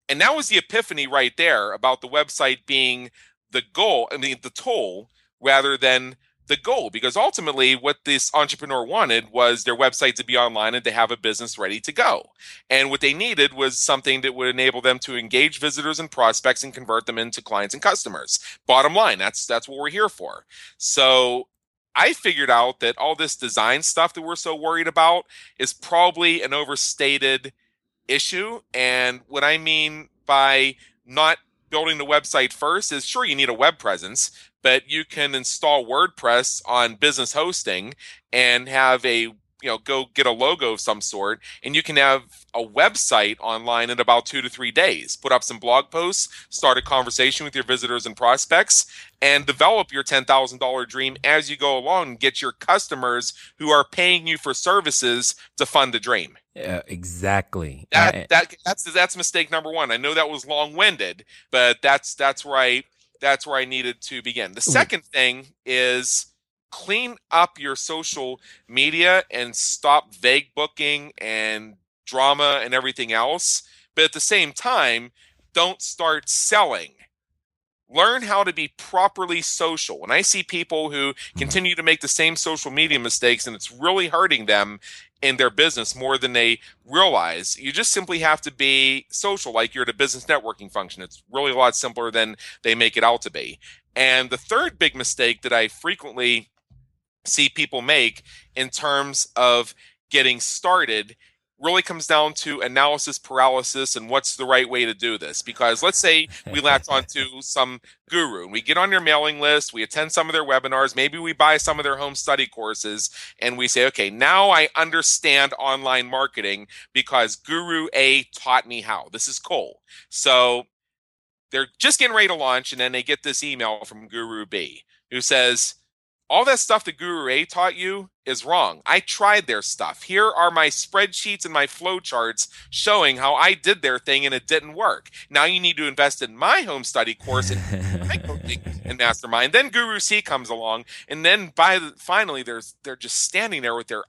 And that was the epiphany right there about the website being the goal, the tool rather than the goal, because ultimately what this entrepreneur wanted was their website to be online and to have a business ready to go. And what they needed was something that would enable them to engage visitors and prospects and convert them into clients and customers. Bottom line, that's what we're here for. So I figured out that all this design stuff that we're so worried about is probably an overstated issue. And what I mean by not building the website first is, sure, you need a web presence, but you can install WordPress on business hosting and have go get a logo of some sort, and you can have a website online in about 2 to 3 days. Put up some blog posts, start a conversation with your visitors and prospects, and develop your $10,000 dream as you go along, and get your customers who are paying you for services to fund the dream. Yeah, exactly. That's mistake number one. I know that was long-winded, but that's where I needed to begin. The second thing is clean up your social media and stop vague booking and drama and everything else. But at the same time, don't start selling. Learn how to be properly social. When I see people who continue to make the same social media mistakes and it's really hurting them in their business more than they realize, you just simply have to be social like you're at a business networking function. It's really a lot simpler than they make it out to be. And the third big mistake that I frequently see people make in terms of getting started really comes down to analysis paralysis and what's the right way to do this. Because let's say we latch onto some guru and we get on their mailing list, we attend some of their webinars, maybe we buy some of their home study courses, and we say, okay, now I understand online marketing because Guru A taught me how. This is cool. So they're just getting ready to launch, and then they get this email from Guru B who says, all that stuff that Guru A taught you is wrong. I tried their stuff. Here are my spreadsheets and my flow charts showing how I did their thing and it didn't work. Now you need to invest in my home study course and my coaching and mastermind. Then Guru C comes along, and then finally they're just standing there with their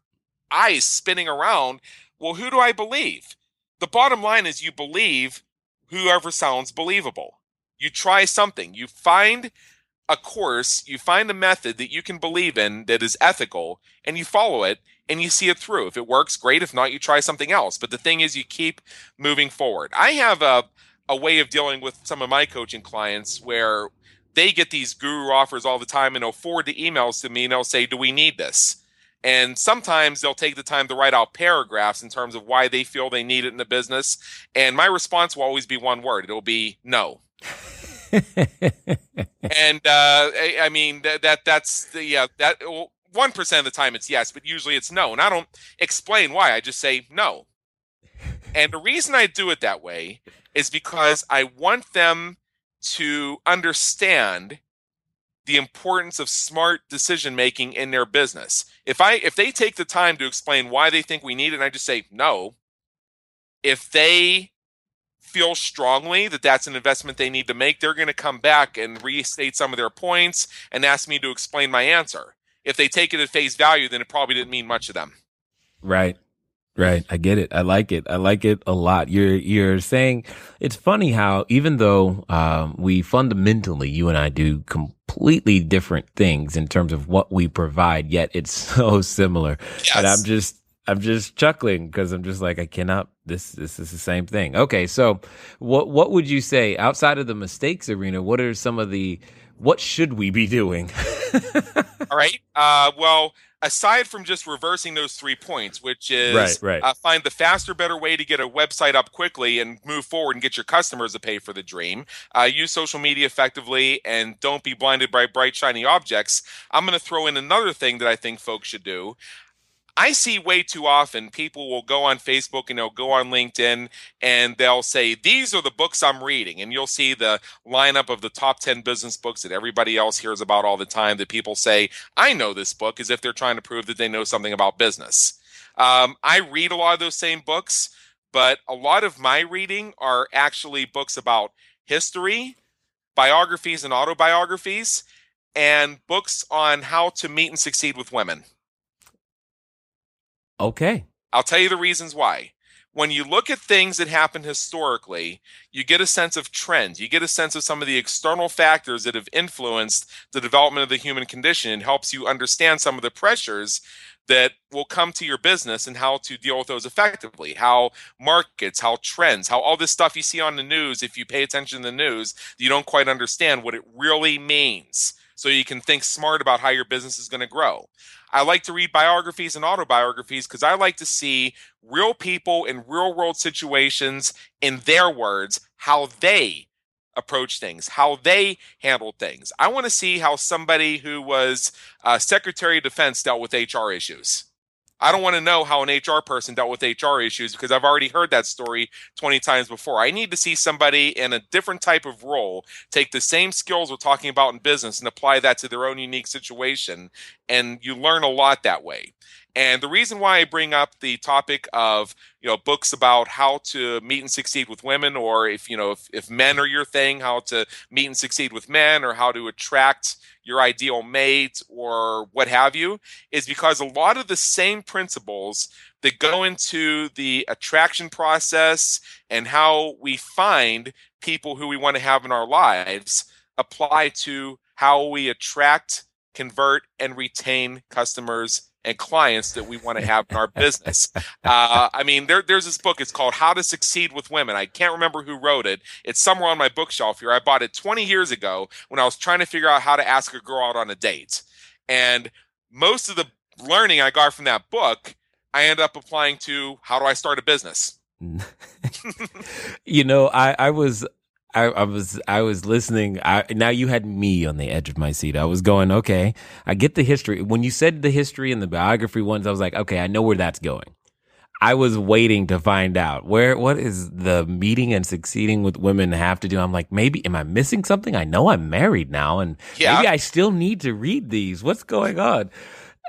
eyes spinning around. Well, who do I believe? The bottom line is you believe whoever sounds believable. You try something. You find a course, you find a method that you can believe in that is ethical, and you follow it and you see it through. If it works, great. If not, you try something else. But the thing is, you keep moving forward. I have a way of dealing with some of my coaching clients where they get these guru offers all the time, and they'll forward the emails to me and they'll say, do we need this? And sometimes they'll take the time to write out paragraphs in terms of why they feel they need it in the business. And my response will always be one word. It'll be no. And I mean that's the that 1% of the time it's yes, but usually it's no. And I don't explain why. I just say no. And the reason I do it that way is because I want them to understand the importance of smart decision making in their business. If they take the time to explain why they think we need it, and I just say no. If they feel strongly that that's an investment they need to make, they're going to come back and restate some of their points and ask me to explain my answer. If they take it at face value, then it probably didn't mean much to them. Right. Right. I get it. I like it. I like it a lot. You're saying it's funny how even though we fundamentally, you and I do completely different things in terms of what we provide, yet it's so similar. Yes. And I'm just chuckling because I'm just like, I cannot, this is the same thing. Okay. So what would you say outside of the mistakes arena? What are some of what should we be doing? All right. Well, aside from just reversing those 3 points, which is find the faster, better way to get a website up quickly and move forward and get your customers to pay for the dream, use social media effectively, and don't be blinded by bright, shiny objects, I'm going to throw in another thing that I think folks should do. I see way too often people will go on Facebook and they'll go on LinkedIn and they'll say, these are the books I'm reading. And you'll see the lineup of the top 10 business books that everybody else hears about all the time that people say, I know this book, as if they're trying to prove that they know something about business. I read a lot of those same books, but a lot of my reading are actually books about history, biographies and autobiographies, and books on how to meet and succeed with women. Okay. I'll tell you the reasons why. When you look at things that happen historically, you get a sense of trends. You get a sense of some of the external factors that have influenced the development of the human condition and helps you understand some of the pressures that will come to your business and how to deal with those effectively. How markets, how trends, how all this stuff you see on the news, if you pay attention to the news, you don't quite understand what it really means. So you can think smart about how your business is going to grow. I like to read biographies and autobiographies because I like to see real people in real world situations, in their words, how they approach things, how they handled things. I want to see how somebody who was Secretary of Defense dealt with HR issues. I don't want to know how an HR person dealt with HR issues because I've already heard that story 20 times before. I need to see somebody in a different type of role take the same skills we're talking about in business and apply that to their own unique situation. And you learn a lot that way. And the reason why I bring up the topic of, books about how to meet and succeed with women, or if men are your thing, how to meet and succeed with men, or how to attract your ideal mate, or what have you, is because a lot of the same principles that go into the attraction process and how we find people who we want to have in our lives apply to how we attract, convert, and retain customers and clients that we want to have in our business. There's this book. It's called How to Succeed with Women. I can't remember who wrote it. It's somewhere on my bookshelf here. I bought it 20 years ago when I was trying to figure out how to ask a girl out on a date. And most of the learning I got from that book, I ended up applying to how do I start a business. I was listening. Now you had me on the edge of my seat. I was going, okay, I get the history. When you said the history and the biography ones, I was like, okay, I know where that's going. I was waiting to find out what is the meeting and succeeding with women have to do. I'm like, maybe, am I missing something? I know I'm married now and maybe I still need to read these. What's going on?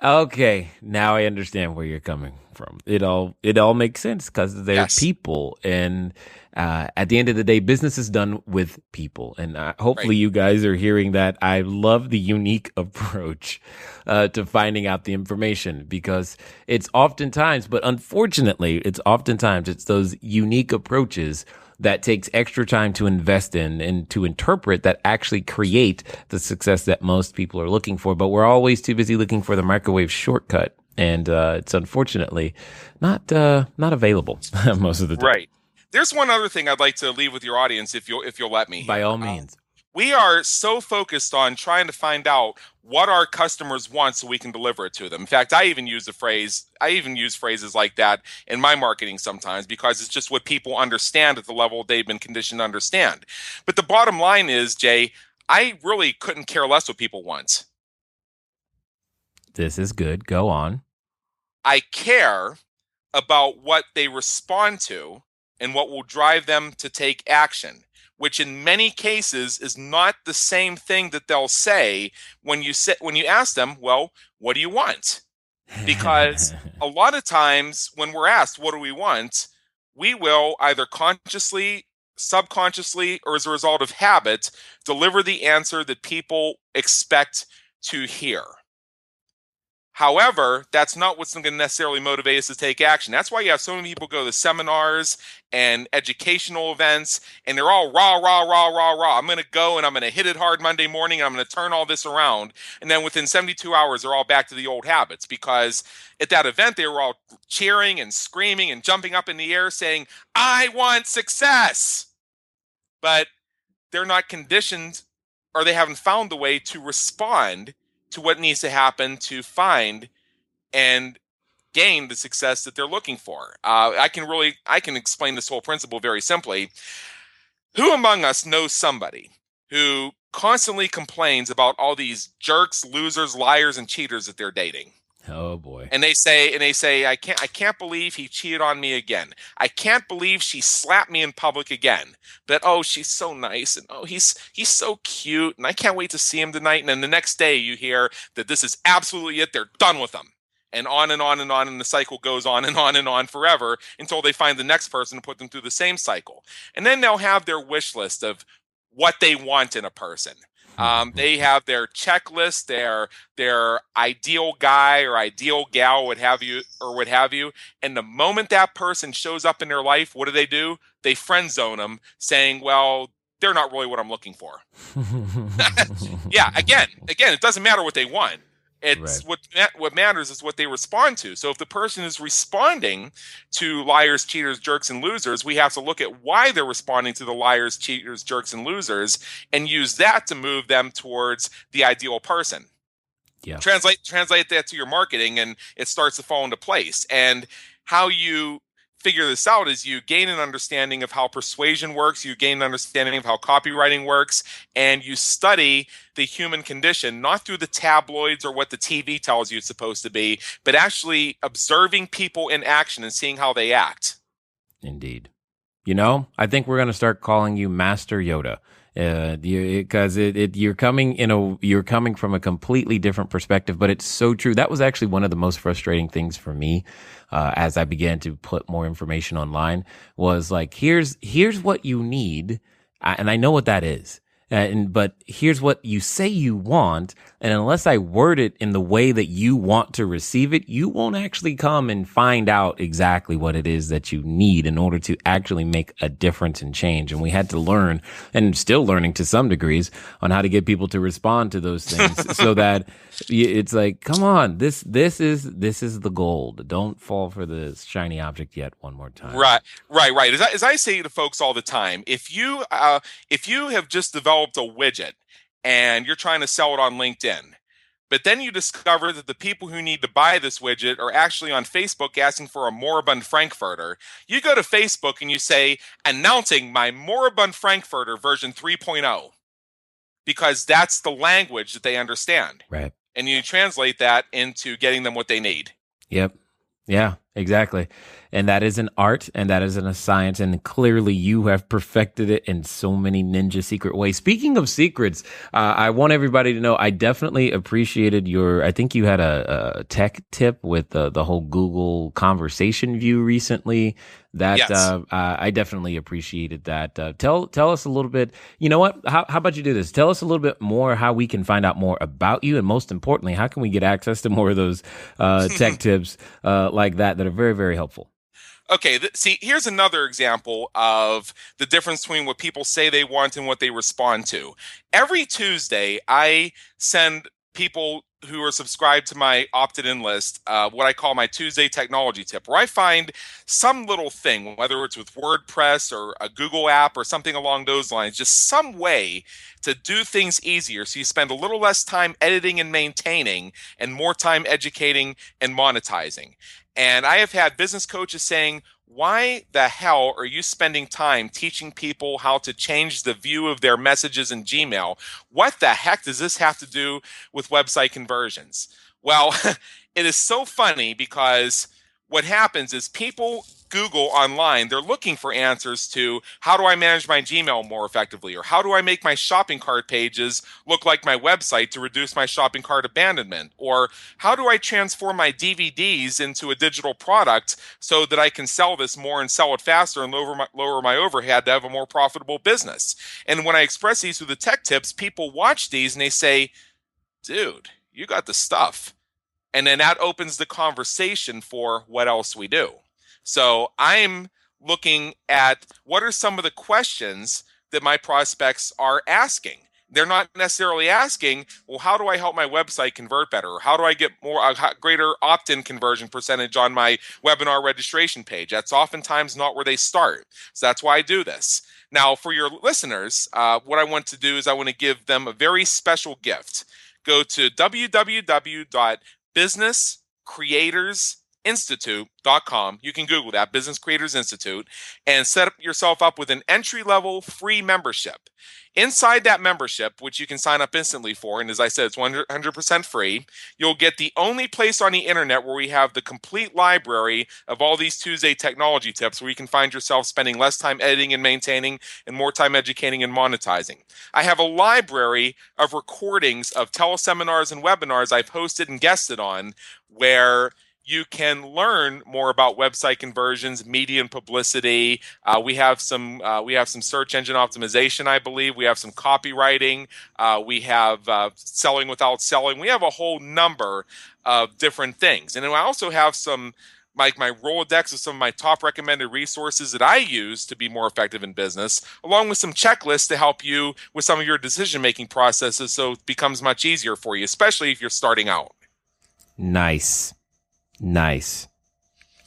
Okay, now I understand where you're coming from. It all makes sense because they're people, and at the end of the day, business is done with people. And hopefully, you guys are hearing that. I love the unique approach to finding out the information because it's oftentimes, but unfortunately, it's those unique approaches that takes extra time to invest in and to interpret that actually create the success that most people are looking for. But we're always too busy looking for the microwave shortcut. And it's unfortunately not available most of the time. Right. There's one other thing I'd like to leave with your audience if you'll let me. By all means. We are so focused on trying to find out what our customers want so we can deliver it to them. In fact, I even use phrases like that in my marketing sometimes because it's just what people understand at the level they've been conditioned to understand. But the bottom line is, Jay, I really couldn't care less what people want. This is good. Go on. I care about what they respond to and what will drive them to take action, which in many cases is not the same thing that they'll say when you ask them, well, what do you want? Because a lot of times when we're asked, what do we want? We will either consciously subconsciously or as a result of habit, deliver the answer that people expect to hear. However, that's not what's going to necessarily motivate us to take action. That's why you have so many people go to seminars and educational events, and they're all rah, rah, rah, rah, rah. I'm going to go and I'm going to hit it hard Monday morning, and I'm going to turn all this around. And then within 72 hours, they're all back to the old habits, because at that event, they were all cheering and screaming and jumping up in the air saying, I want success. But they're not conditioned, or they haven't found the way to respond to what needs to happen to find and gain the success that they're looking for. I can explain this whole principle very simply. Who among us knows somebody who constantly complains about all these jerks, losers, liars, and cheaters that they're dating? Oh boy. And they say, I can't believe he cheated on me again. I can't believe she slapped me in public again. But oh, she's so nice, and oh, he's so cute, and I can't wait to see him tonight. And then the next day you hear that this is absolutely it. They're done with him. And on and on and on, and the cycle goes on and on and on forever until they find the next person to put them through the same cycle. And then they'll have their wish list of what they want in a person. They have their checklist, their ideal guy or ideal gal, what have you. And the moment that person shows up in their life, what do? They friend zone them, saying, well, they're not really what I'm looking for. Yeah, again, it doesn't matter what they want. It's right. What matters is what they respond to. So if the person is responding to liars, cheaters, jerks, and losers, we have to look at why they're responding to the liars, cheaters, jerks, and losers, and use that to move them towards the ideal person. Yeah. Translate that to your marketing, and it starts to fall into place. And how you figure this out is you gain an understanding of how persuasion works, you gain an understanding of how copywriting works, and you study the human condition, not through the tabloids or what the TV tells you it's supposed to be, but actually observing people in action and seeing how they act. Indeed. You know, I think we're going to start calling you Master Yoda. Because you're coming from a completely different perspective, but it's so true. That was actually one of the most frustrating things for me, as I began to put more information online, was like, here's what you need. And I know what that is. But here's what you say you want. And unless I word it in the way that you want to receive it, you won't actually come and find out exactly what it is that you need in order to actually make a difference and change. And we had to learn, and still learning to some degrees, on how to get people to respond to those things so that it's like, come on, this is the gold. Don't fall for the shiny object yet one more time. Right. As I say to folks all the time, if you have just developed a widget and you're trying to sell it on LinkedIn, but then you discover that the people who need to buy this widget are actually on Facebook asking for a moribund Frankfurter, you go to Facebook and you say, announcing my moribund Frankfurter version 3.0, because that's the language that they understand. Right. And you translate that into getting them what they need. Yep. Yeah, exactly. And that is an art, and that is a science, and clearly you have perfected it in so many ninja secret ways. Speaking of secrets, I want everybody to know I definitely appreciated I think you had a tech tip with the whole Google conversation view recently. That yes. I definitely appreciated that. Tell us a little bit. You know what? How about you do this? Tell us a little bit more how we can find out more about you, and most importantly, how can we get access to more of those tech tips like that are very, very helpful. Okay, see, here's another example of the difference between what people say they want and what they respond to. Every Tuesday, I send people who are subscribed to my opted-in list what I call my Tuesday technology tip, where I find some little thing, whether it's with WordPress or a Google app or something along those lines, just some way to do things easier so you spend a little less time editing and maintaining and more time educating and monetizing. And I have had business coaches saying, why the hell are you spending time teaching people how to change the view of their messages in Gmail? What the heck does this have to do with website conversions? Well, it is so funny because what happens is people Google online, they're looking for answers to how do I manage my Gmail more effectively, or how do I make my shopping cart pages look like my website to reduce my shopping cart abandonment, or how do I transform my DVDs into a digital product so that I can sell this more and sell it faster and lower my overhead to have a more profitable business. And when I express these through the tech tips, people watch these and they say, dude, you got the stuff. And then that opens the conversation for what else we do. So I'm looking at what are some of the questions that my prospects are asking. They're not necessarily asking, well, how do I help my website convert better? Or how do I get greater opt-in conversion percentage on my webinar registration page? That's oftentimes not where they start. So that's why I do this. Now, for your listeners, what I want to do is I want to give them a very special gift. Go to www.businesscreatorsinstitute.com. You can Google that, Business Creators Institute, and set up yourself up with an entry-level free membership. Inside that membership, which you can sign up instantly for, and as I said, it's 100% free, you'll get the only place on the internet where we have the complete library of all these Tuesday technology tips, where you can find yourself spending less time editing and maintaining and more time educating and monetizing. I have a library of recordings of teleseminars and webinars I've hosted and guested on, where you can learn more about website conversions, media and publicity. We have some search engine optimization, I believe. We have some copywriting. We have selling without selling. We have a whole number of different things. And then I also have some my Rolodex of some of my top recommended resources that I use to be more effective in business, along with some checklists to help you with some of your decision-making processes so it becomes much easier for you, especially if you're starting out. Nice.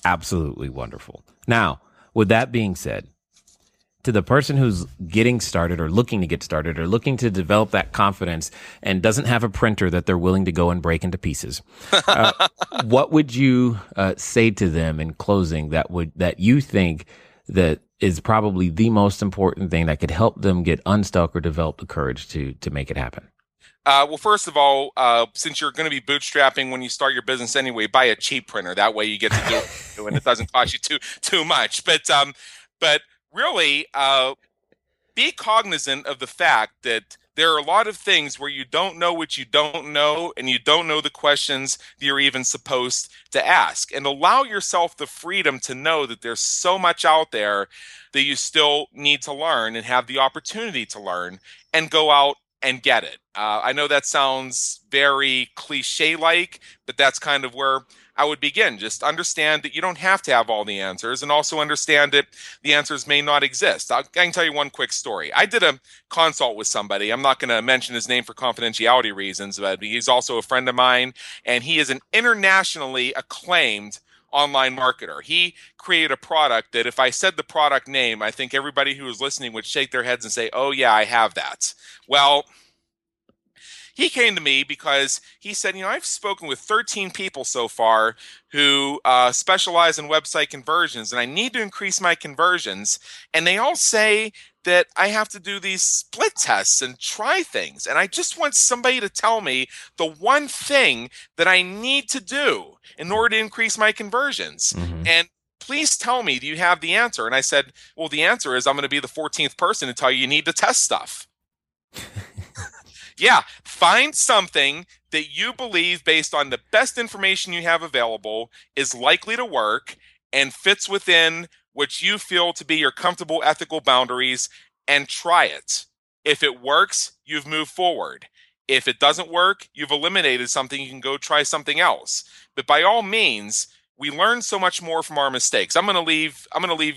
Absolutely wonderful. Now, with that being said, to the person who's getting started or looking to get started or looking to develop that confidence and doesn't have a printer that they're willing to go and break into pieces, what would you say to them in closing that you think that is probably the most important thing that could help them get unstuck or develop the courage to make it happen? Well, first of all, since you're going to be bootstrapping when you start your business anyway, buy a cheap printer. That way you get to do it and it doesn't cost you too much. But really, be cognizant of the fact that there are a lot of things where you don't know what you don't know, and you don't know the questions that you're even supposed to ask. And allow yourself the freedom to know that there's so much out there that you still need to learn and have the opportunity to learn, and go out and get it. I know that sounds very cliche-like, but that's kind of where I would begin. Just understand that you don't have to have all the answers, and also understand that the answers may not exist. I can tell you one quick story. I did a consult with somebody. I'm not going to mention his name for confidentiality reasons, but he's also a friend of mine, and he is an internationally acclaimed online marketer. He created a product that if I said the product name, I think everybody who was listening would shake their heads and say, oh yeah, I have that. Well, he came to me because he said, I've spoken with 13 people so far who specialize in website conversions, and I need to increase my conversions. And they all say that I have to do these split tests and try things. And I just want somebody to tell me the one thing that I need to do in order to increase my conversions. Mm-hmm. And please tell me, do you have the answer? And I said, well, the answer is I'm going to be the 14th person to tell you need to test stuff. Yeah, find something that you believe, based on the best information you have available, is likely to work and fits within what you feel to be your comfortable ethical boundaries, and try it. If it works, you've moved forward. If it doesn't work, you've eliminated something. You can go try something else. But by all means, we learn so much more from our mistakes. I'm going to leave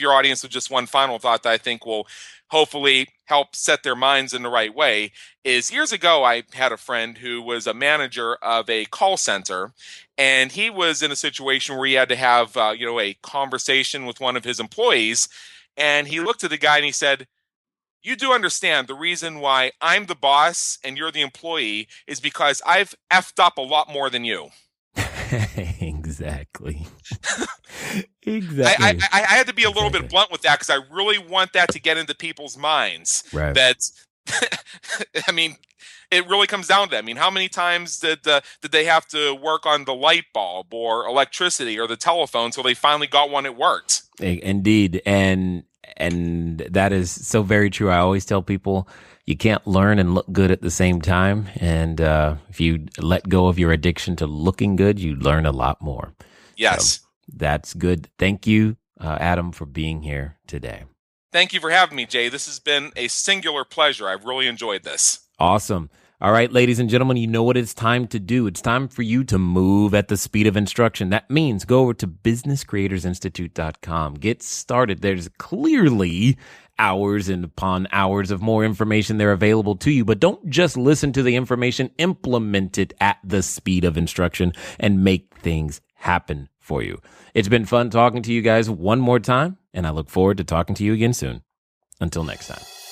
your audience with just one final thought that I think will hopefully help set their minds in the right way. Is years ago, I had a friend who was a manager of a call center, and he was in a situation where he had to have a conversation with one of his employees. And he looked at the guy and he said, you do understand the reason why I'm the boss and you're the employee is because I've effed up a lot more than you. Exactly. I had to be a little bit blunt with that because I really want that to get into people's minds. Right. That, I mean, it really comes down to that. I mean, how many times did they have to work on the light bulb or electricity or the telephone until they finally got one that worked? Indeed. And that is so very true. I always tell people you can't learn and look good at the same time. And if you let go of your addiction to looking good, you learn a lot more. Yes. That's good. Thank you, Adam, for being here today. Thank you for having me, Jay. This has been a singular pleasure. I've really enjoyed this. Awesome. All right, ladies and gentlemen, you know what it's time to do. It's time for you to move at the speed of instruction. That means go over to businesscreatorsinstitute.com. Get started. There's clearly hours and upon hours of more information there available to you, but don't just listen to the information, implement it at the speed of instruction and make things happen for you. It's been fun talking to you guys one more time, and I look forward to talking to you again soon. Until next time.